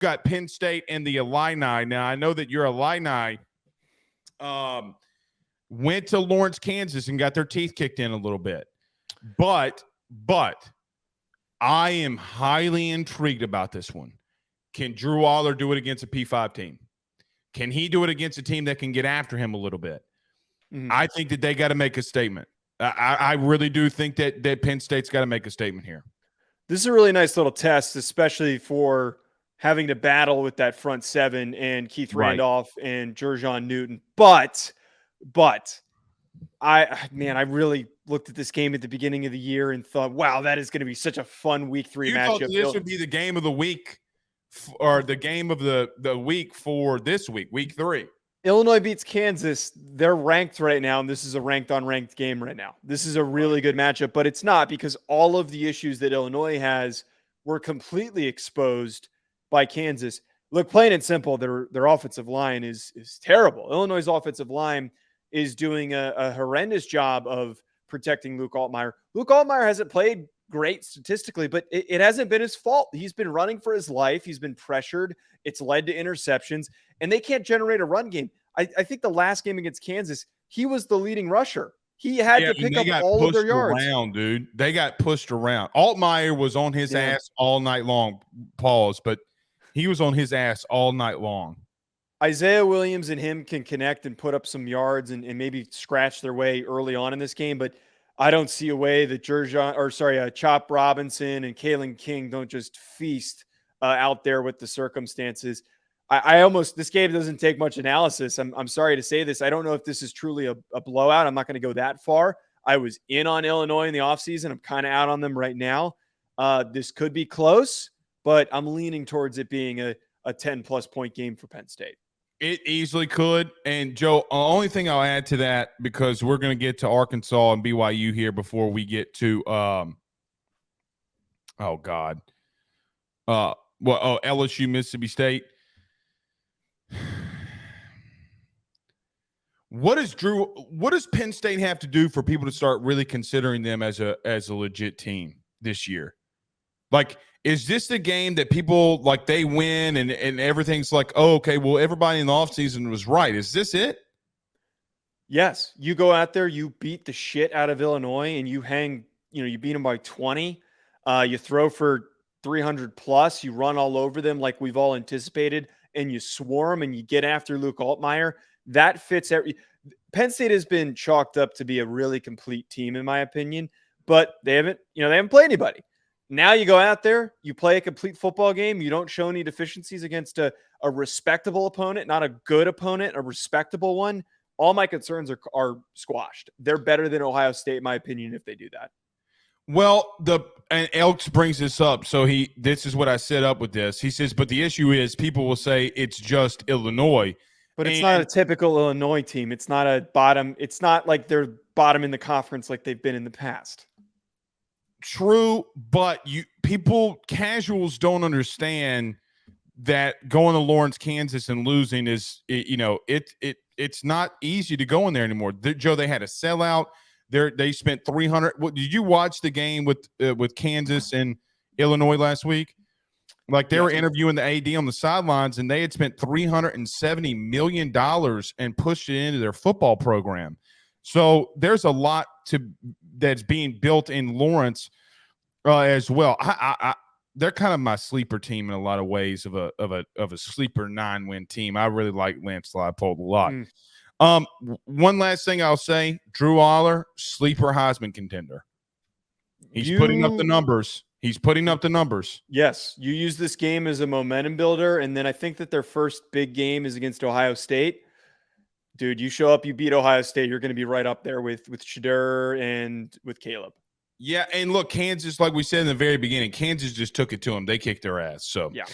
got Penn State and the Illini. Now, I know that your Illini went to Lawrence, Kansas, and got their teeth kicked in a little bit. But I am highly intrigued about this one. Can Drew Aller do it against a P5 team? Can he do it against a team that can get after him a little bit? Mm-hmm. I think that they got to make a statement. I really do think that Penn State's got to make a statement here. This is a really nice little test, especially for having to battle with that front seven and Keith Randolph and Jer'Jon Newton. But I really looked at this game at the beginning of the year and thought, wow, that is going to be such a fun week 3 matchup. Thought this would be the game of the week or the game of the week for this week, week 3. Illinois beats Kansas. They're ranked right now, and this is a ranked-on-ranked game right now. This is a really good matchup, but it's not because all of the issues that Illinois has were completely exposed by Kansas. Look, plain and simple, their offensive line is terrible. Illinois' offensive line is doing a horrendous job of protecting Luke Altmaier. Luke Altmaier hasn't played great statistically, but it hasn't been his fault. He's been running for his life. He's been pressured. It's led to interceptions, and they can't generate a run game. I think the last game against Kansas, he was the leading rusher. He had to pick up all of their yards. Dude. They got pushed around. Altmaier was on his ass all night long. Pause, but he was on his ass all night long. Isaiah Williams and him can connect and put up some yards and maybe scratch their way early on in this game, but I don't see a way that Chop Robinson and Kalen King don't just feast out there with the circumstances. This game doesn't take much analysis. I'm sorry to say this. I don't know if this is truly a blowout. I'm not going to go that far. I was in on Illinois in the offseason. I'm kind of out on them right now. This could be close, but I'm leaning towards it being a 10-plus point game for Penn State. It easily could. And, Joe, the only thing I'll add to that, because we're going to get to Arkansas and BYU here before we get to LSU, Mississippi State. What does Penn State have to do for people to start really considering them as a legit team this year? Like, is this the game that people like they win and everything's like, oh, okay, well, everybody in the offseason was right. Is this it? Yes. You go out there, you beat the shit out of Illinois and you beat them by 20. You throw for 300 plus, you run all over them like we've all anticipated, and you swarm and you get after Luke Altmaier. That fits Penn State has been chalked up to be a really complete team, in my opinion, but they haven't played anybody. Now you go out there, you play a complete football game. You don't show any deficiencies against a respectable opponent, not a good opponent, a respectable one. All my concerns are squashed. They're better than Ohio State, in my opinion, if they do that. Well, and Elks brings this up. So this is what I set up with this. He says, but the issue is people will say it's just Illinois. But it's not a typical Illinois team. It's not a bottom. It's not like they're bottom in the conference like they've been in the past. True, but casuals don't understand that going to Lawrence, Kansas and losing is, it's not easy to go in there anymore. Joe, they had a sellout. They spent $300. Did you watch the game with Kansas and Illinois last week? Like they were interviewing the AD on the sidelines, and they had spent $370 million and pushed it into their football program. So there's a lot that's being built in Lawrence as well. They're kind of my sleeper team in a lot of ways of a sleeper 9-win team. I really like Lance Leipold a lot. One last thing I'll say: Drew Aller, sleeper Heisman contender. He's putting up the numbers. Yes, you use this game as a momentum builder, and then I think that their first big game is against Ohio State. Dude, you show up, you beat Ohio State, you're going to be right up there with Shedeur and with Caleb. Yeah, and look, Kansas, like we said in the very beginning, Kansas just took it to them. They kicked their ass. So, yeah.